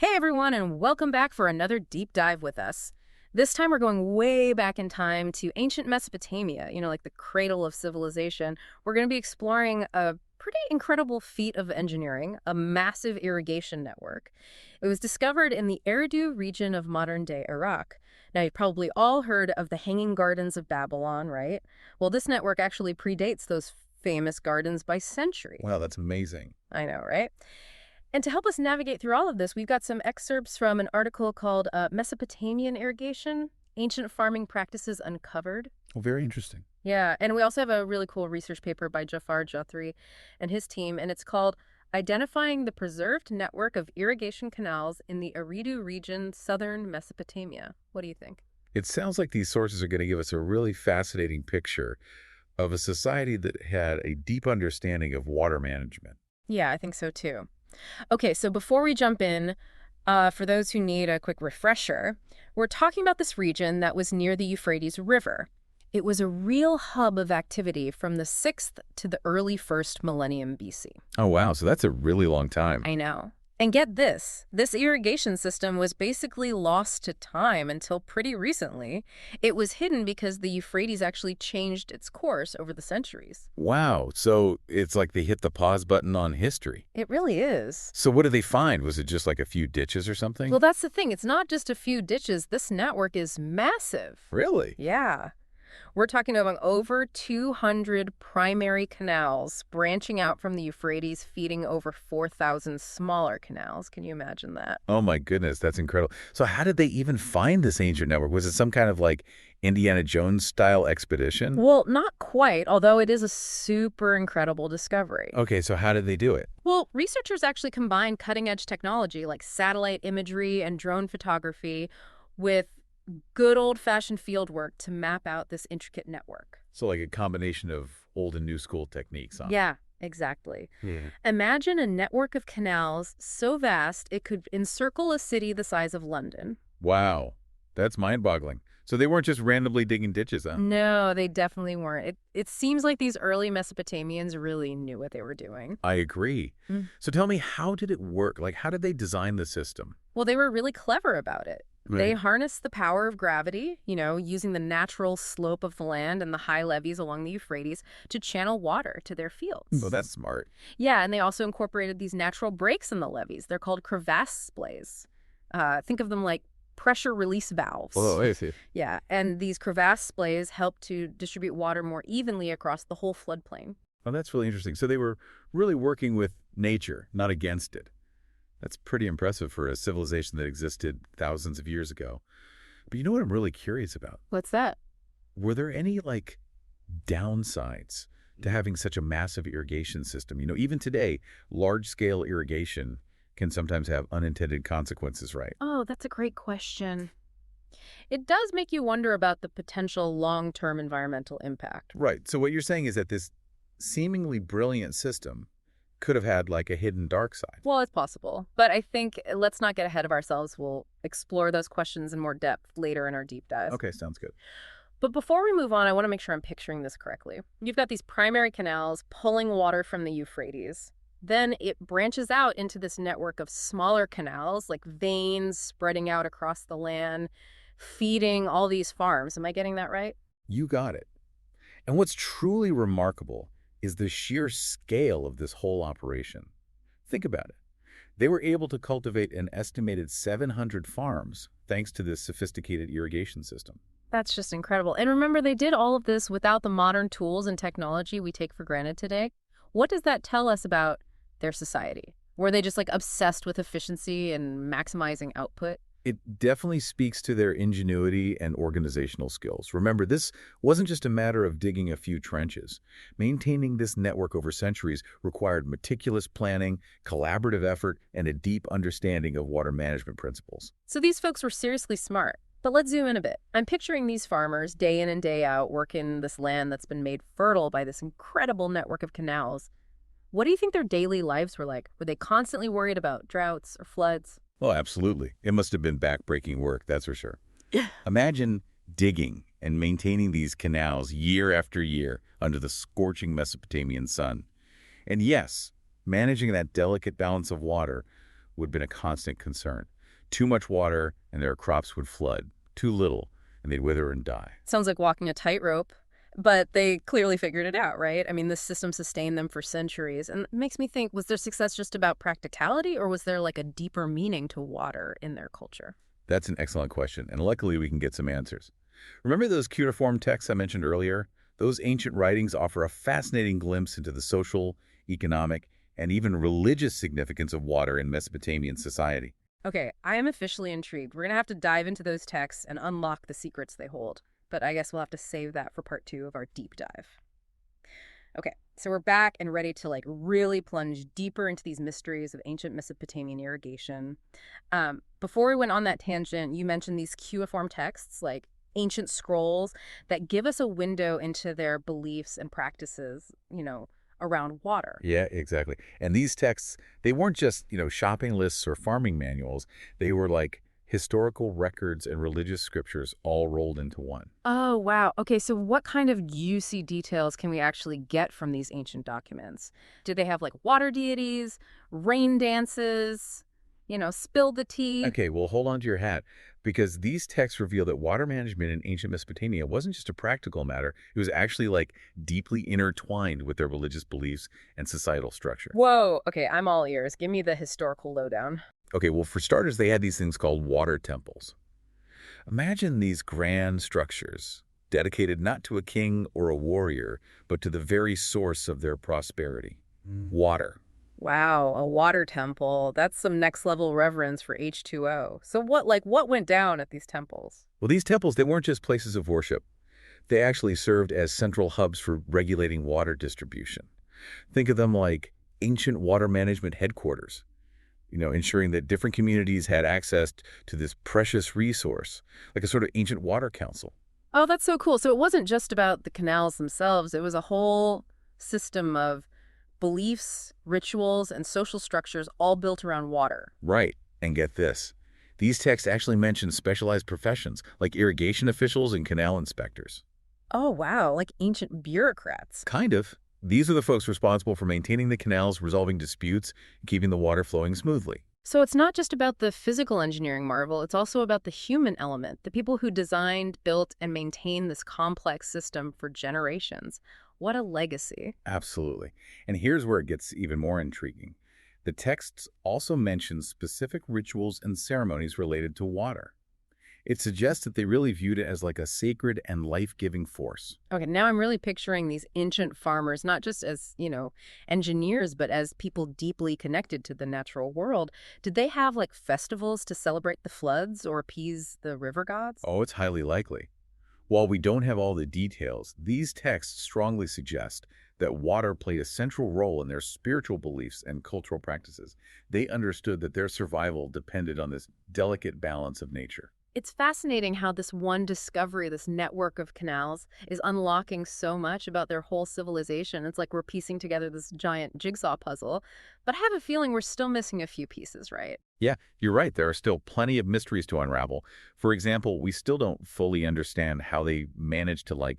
Hey everyone, and welcome back for another deep dive with us. This time we're going way back in time to ancient Mesopotamia, like the cradle of civilization. We're going to be exploring a pretty incredible feat of engineering, a massive irrigation network. It was discovered in the Eridu region of modern-day Iraq. Now, you've probably all heard of the Hanging Gardens of Babylon, right? Well, this network actually predates those famous gardens by centuries. Wow, that's amazing. I know, right? And to help us navigate through all of this, we've got some excerpts from an article called Mesopotamian Irrigation, Ancient Farming Practices Uncovered. Well, very interesting. Yeah, and we also have a really cool research paper by Jaafar Jotheri and his team, and it's called Identifying the Preserved Network of Irrigation Canals in the Eridu region, southern Mesopotamia. What do you think? It sounds like these sources are going to give us a really fascinating picture of a society that had a deep understanding of water management. Yeah, I think so too. Okay, so before we jump in, for those who need a quick refresher, we're talking about this region that was near the Euphrates River. It was a real hub of activity from the 6th to the early 1st millennium BC. Oh, wow. So that's a really long time. I know. And get this irrigation system was basically lost to time until pretty recently. It was hidden because the Euphrates actually changed its course over the centuries. Wow. So it's like they hit the pause button on history. It really is. So what did they find? Was it just like a few ditches or something? Well, that's the thing. It's not just a few ditches. This network is massive. Really? Yeah. We're talking about over 200 primary canals branching out from the Euphrates, feeding over 4,000 smaller canals. Can you imagine that? Oh, my goodness. That's incredible. So how did they even find this ancient network? Was it some kind of like Indiana Jones style expedition? Well, not quite, although it is a super incredible discovery. Okay, so how did they do it? Well, researchers actually combined cutting-edge technology like satellite imagery and drone photography with good old-fashioned field work to map out this intricate network. So like a combination of old and new school techniques, huh? Yeah, exactly. Yeah. Imagine a network of canals so vast it could encircle a city the size of London. Wow. That's mind-boggling. So they weren't just randomly digging ditches, huh? No, they definitely weren't. It seems like these early Mesopotamians really knew what they were doing. I agree. Mm. So tell me, how did it work? Like, how did they design the system? Well, they were really clever about it. They Right. harnessed the power of gravity, using the natural slope of the land and the high levees along the Euphrates to channel water to their fields. Well, that's smart. Yeah, and they also incorporated these natural breaks in the levees. They're called crevasse splays. Think of them like pressure release valves. Oh, I see. Yeah, and these crevasse splays help to distribute water more evenly across the whole floodplain. Oh, that's really interesting. So they were really working with nature, not against it. That's pretty impressive for a civilization that existed thousands of years ago. But you know what I'm really curious about? What's that? Were there any, like, downsides to having such a massive irrigation system? Even today, large-scale irrigation can sometimes have unintended consequences, right? Oh, that's a great question. It does make you wonder about the potential long-term environmental impact. Right. So what you're saying is that this seemingly brilliant system could have had, like, a hidden dark side. Well, it's possible, but I think let's not get ahead of ourselves. We'll explore those questions in more depth later in our deep dive. Okay, sounds good. But before we move on, I want to make sure I'm picturing this correctly. You've got these primary canals pulling water from the Euphrates. Then it branches out into this network of smaller canals, like veins spreading out across the land, feeding all these farms. Am I getting that right? You got it. And what's truly remarkable is the sheer scale of this whole operation. Think about it. They were able to cultivate an estimated 700 farms thanks to this sophisticated irrigation system. That's just incredible. And remember, they did all of this without the modern tools and technology we take for granted today. What does that tell us about their society? Were they just like obsessed with efficiency and maximizing output? It definitely speaks to their ingenuity and organizational skills. Remember, this wasn't just a matter of digging a few trenches. Maintaining this network over centuries required meticulous planning, collaborative effort, and a deep understanding of water management principles. So these folks were seriously smart. But let's zoom in a bit. I'm picturing these farmers day in and day out working this land that's been made fertile by this incredible network of canals. What do you think their daily lives were like? Were they constantly worried about droughts or floods? Oh, absolutely. It must have been backbreaking work, that's for sure. Imagine digging and maintaining these canals year after year under the scorching Mesopotamian sun. And yes, managing that delicate balance of water would have been a constant concern. Too much water, and their crops would flood. Too little, and they'd wither and die. Sounds like walking a tightrope, but they clearly figured it out, right? I mean, this system sustained them for centuries. And it makes me think, was their success just about practicality, or was there like a deeper meaning to water in their culture? That's an excellent question, and luckily we can get some answers. Remember those cuneiform texts I mentioned earlier? Those ancient writings offer a fascinating glimpse into the social, economic, and even religious significance of water in Mesopotamian society. Okay, I am officially intrigued. We're going to have to dive into those texts and unlock the secrets they hold. But I guess we'll have to save that for part 2 of our deep dive. Okay, so we're back and ready to like really plunge deeper into these mysteries of ancient Mesopotamian irrigation. Before we went on that tangent, you mentioned these cuneiform texts, like ancient scrolls that give us a window into their beliefs and practices, around water. Yeah, exactly. And these texts, they weren't just, shopping lists or farming manuals. They were like historical records and religious scriptures all rolled into one. Oh, wow. Okay, so what kind of juicy details can we actually get from these ancient documents? Did they have like water deities, rain dances, spill the tea? Okay, well, hold on to your hat, because these texts reveal that water management in ancient Mesopotamia wasn't just a practical matter. It was actually like deeply intertwined with their religious beliefs and societal structure. Whoa, okay, I'm all ears. Give me the historical lowdown. Okay, well, for starters, they had these things called water temples. Imagine these grand structures dedicated not to a king or a warrior, but to the very source of their prosperity, water. Wow, a water temple. That's some next level reverence for H2O. So what went down at these temples? Well, these temples, they weren't just places of worship. They actually served as central hubs for regulating water distribution. Think of them like ancient water management headquarters, ensuring that different communities had access to this precious resource, like a sort of ancient water council. Oh, that's so cool. So it wasn't just about the canals themselves. It was a whole system of beliefs, rituals, and social structures all built around water. Right. And get this. These texts actually mention specialized professions like irrigation officials and canal inspectors. Oh, wow, like ancient bureaucrats. Kind of. These are the folks responsible for maintaining the canals, resolving disputes, and keeping the water flowing smoothly. So it's not just about the physical engineering marvel, it's also about the human element, the people who designed, built, and maintained this complex system for generations. What a legacy. Absolutely. And here's where it gets even more intriguing. The texts also mention specific rituals and ceremonies related to water. It suggests that they really viewed it as like a sacred and life-giving force. Okay, now I'm really picturing these ancient farmers, not just as, engineers, but as people deeply connected to the natural world. Did they have like festivals to celebrate the floods or appease the river gods? Oh, it's highly likely. While we don't have all the details, these texts strongly suggest that water played a central role in their spiritual beliefs and cultural practices. They understood that their survival depended on this delicate balance of nature. It's fascinating how this one discovery, this network of canals, is unlocking so much about their whole civilization. It's like we're piecing together this giant jigsaw puzzle. But I have a feeling we're still missing a few pieces, right? Yeah, you're right. There are still plenty of mysteries to unravel. For example, we still don't fully understand how they managed to,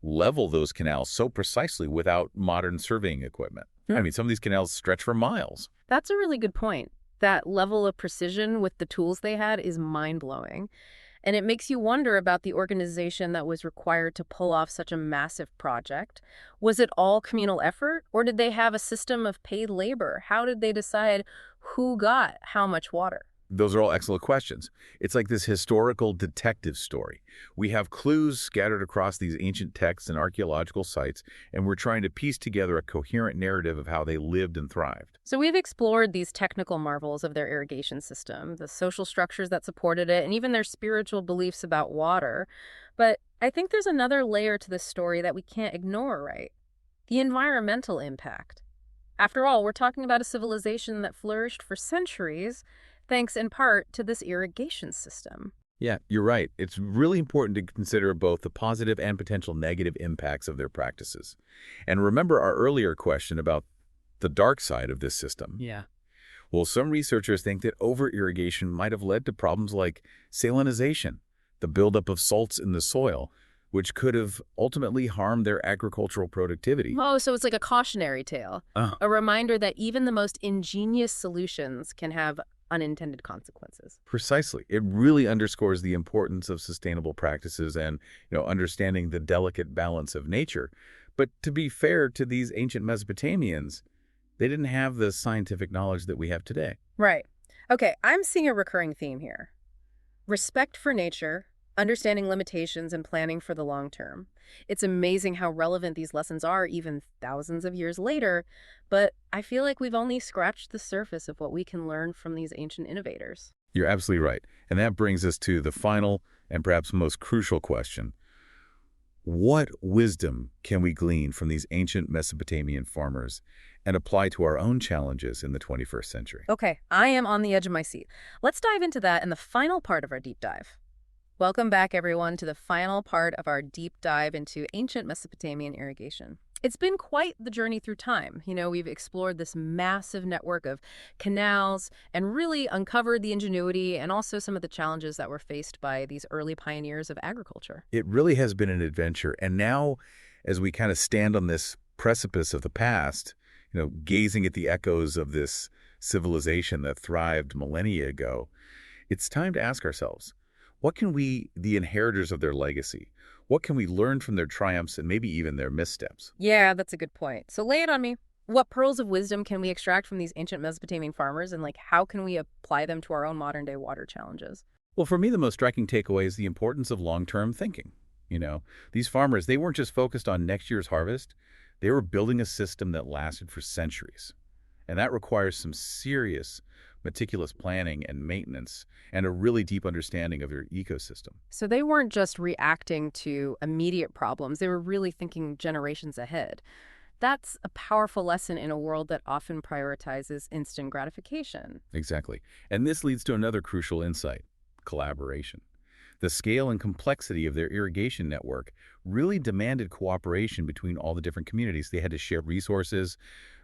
level those canals so precisely without modern surveying equipment. I mean, some of these canals stretch for miles. That's a really good point. That level of precision with the tools they had is mind-blowing. And it makes you wonder about the organization that was required to pull off such a massive project. Was it all communal effort, or did they have a system of paid labor? How did they decide who got how much water? Those are all excellent questions. It's like this historical detective story. We have clues scattered across these ancient texts and archaeological sites, and we're trying to piece together a coherent narrative of how they lived and thrived. So we've explored these technical marvels of their irrigation system, the social structures that supported it, and even their spiritual beliefs about water. But I think there's another layer to this story that we can't ignore, right? The environmental impact. After all, we're talking about a civilization that flourished for centuries, thanks in part to this irrigation system. Yeah, you're right. It's really important to consider both the positive and potential negative impacts of their practices. And remember our earlier question about the dark side of this system. Yeah. Well, some researchers think that over-irrigation might have led to problems like salinization, the buildup of salts in the soil, which could have ultimately harmed their agricultural productivity. Oh, so it's like a cautionary tale. A reminder that even the most ingenious solutions can have unintended consequences. Precisely. It really underscores the importance of sustainable practices and, understanding the delicate balance of nature. But to be fair to these ancient Mesopotamians, they didn't have the scientific knowledge that we have today. Right. Okay, I'm seeing a recurring theme here. Respect for nature, understanding limitations, and planning for the long term. It's amazing how relevant these lessons are even thousands of years later, but I feel like we've only scratched the surface of what we can learn from these ancient innovators. You're absolutely right. And that brings us to the final and perhaps most crucial question. What wisdom can we glean from these ancient Mesopotamian farmers and apply to our own challenges in the 21st century? Okay, I am on the edge of my seat. Let's dive into that in the final part of our deep dive. Welcome back, everyone, to the final part of our deep dive into ancient Mesopotamian irrigation. It's been quite the journey through time. We've explored this massive network of canals and really uncovered the ingenuity and also some of the challenges that were faced by these early pioneers of agriculture. It really has been an adventure. And now, as we kind of stand on this precipice of the past, gazing at the echoes of this civilization that thrived millennia ago, it's time to ask ourselves, what can we, the inheritors of their legacy, what can we learn from their triumphs and maybe even their missteps? Yeah, that's a good point. So lay it on me. What pearls of wisdom can we extract from these ancient Mesopotamian farmers, and how can we apply them to our own modern-day water challenges? Well, for me, the most striking takeaway is the importance of long-term thinking. These farmers, they weren't just focused on next year's harvest. They were building a system that lasted for centuries. And that requires some serious, meticulous planning and maintenance and a really deep understanding of their ecosystem. So they weren't just reacting to immediate problems. They were really thinking generations ahead. That's a powerful lesson in a world that often prioritizes instant gratification. Exactly. And this leads to another crucial insight: collaboration. The scale and complexity of their irrigation network really demanded cooperation between all the different communities. They had to share resources,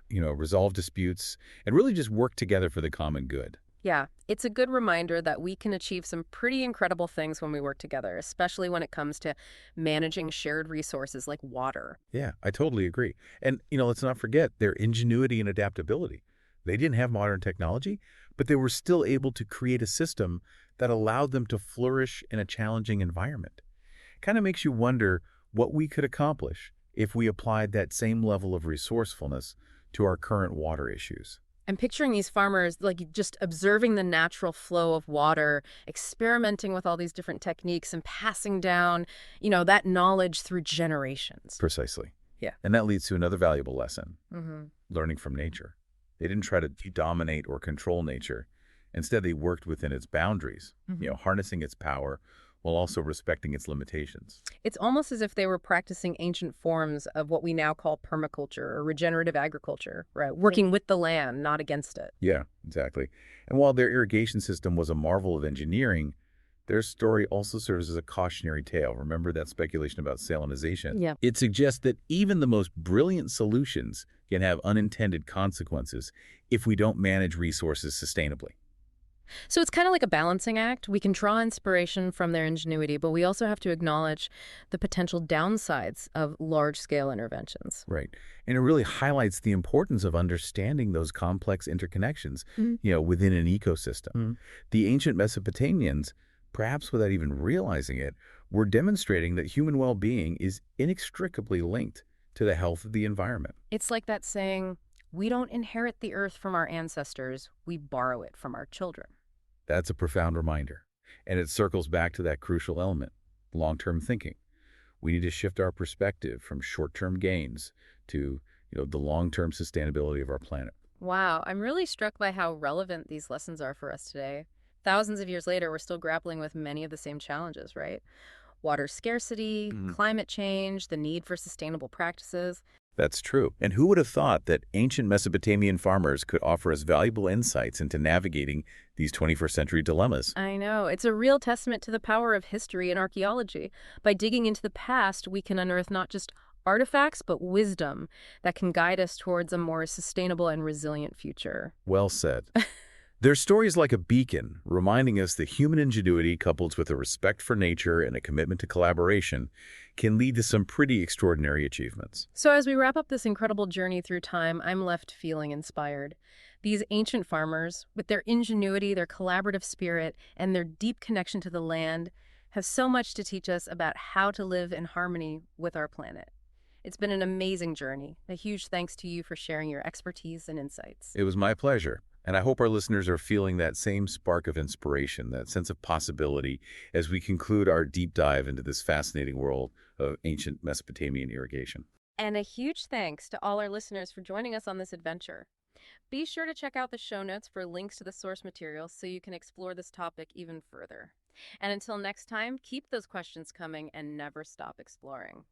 resolve disputes, and really just work together for the common good. Yeah, it's a good reminder that we can achieve some pretty incredible things when we work together, especially when it comes to managing shared resources like water. Yeah, I totally agree. And, let's not forget their ingenuity and adaptability. They didn't have modern technology, but they were still able to create a system that allowed them to flourish in a challenging environment. Kind of makes you wonder what we could accomplish if we applied that same level of resourcefulness to our current water issues. I'm picturing these farmers just observing the natural flow of water, experimenting with all these different techniques and passing down, that knowledge through generations. Precisely. Yeah. And that leads to another valuable lesson: Mm-hmm. learning from nature. They didn't try to dominate or control nature. Instead, they worked within its boundaries, harnessing its power while also respecting its limitations. It's almost as if they were practicing ancient forms of what we now call permaculture or regenerative agriculture, right? Working with the land, not against it. Yeah, exactly. And while their irrigation system was a marvel of engineering, their story also serves as a cautionary tale. Remember that speculation about salinization? Yeah. It suggests that even the most brilliant solutions can have unintended consequences if we don't manage resources sustainably. So it's kind of like a balancing act. We can draw inspiration from their ingenuity, but we also have to acknowledge the potential downsides of large-scale interventions. Right. And it really highlights the importance of understanding those complex interconnections, within an ecosystem. Mm-hmm. The ancient Mesopotamians, perhaps without even realizing it, were demonstrating that human well-being is inextricably linked to the health of the environment. It's like that saying, we don't inherit the earth from our ancestors, we borrow it from our children. That's a profound reminder. And it circles back to that crucial element: long-term thinking. We need to shift our perspective from short-term gains to, the long-term sustainability of our planet. Wow, I'm really struck by how relevant these lessons are for us today. Thousands of years later, we're still grappling with many of the same challenges, right? Water scarcity, climate change, the need for sustainable practices. That's true. And who would have thought that ancient Mesopotamian farmers could offer us valuable insights into navigating these 21st century dilemmas? I know. It's a real testament to the power of history and archaeology. By digging into the past, we can unearth not just artifacts, but wisdom that can guide us towards a more sustainable and resilient future. Well said. Their story is like a beacon, reminding us that human ingenuity, coupled with a respect for nature and a commitment to collaboration, can lead to some pretty extraordinary achievements. So as we wrap up this incredible journey through time, I'm left feeling inspired. These ancient farmers, with their ingenuity, their collaborative spirit, and their deep connection to the land, have so much to teach us about how to live in harmony with our planet. It's been an amazing journey. A huge thanks to you for sharing your expertise and insights. It was my pleasure, and I hope our listeners are feeling that same spark of inspiration, that sense of possibility, as we conclude our deep dive into this fascinating world of ancient Mesopotamian irrigation. And a huge thanks to all our listeners for joining us on this adventure. Be sure to check out the show notes for links to the source material so you can explore this topic even further. And until next time, keep those questions coming and never stop exploring.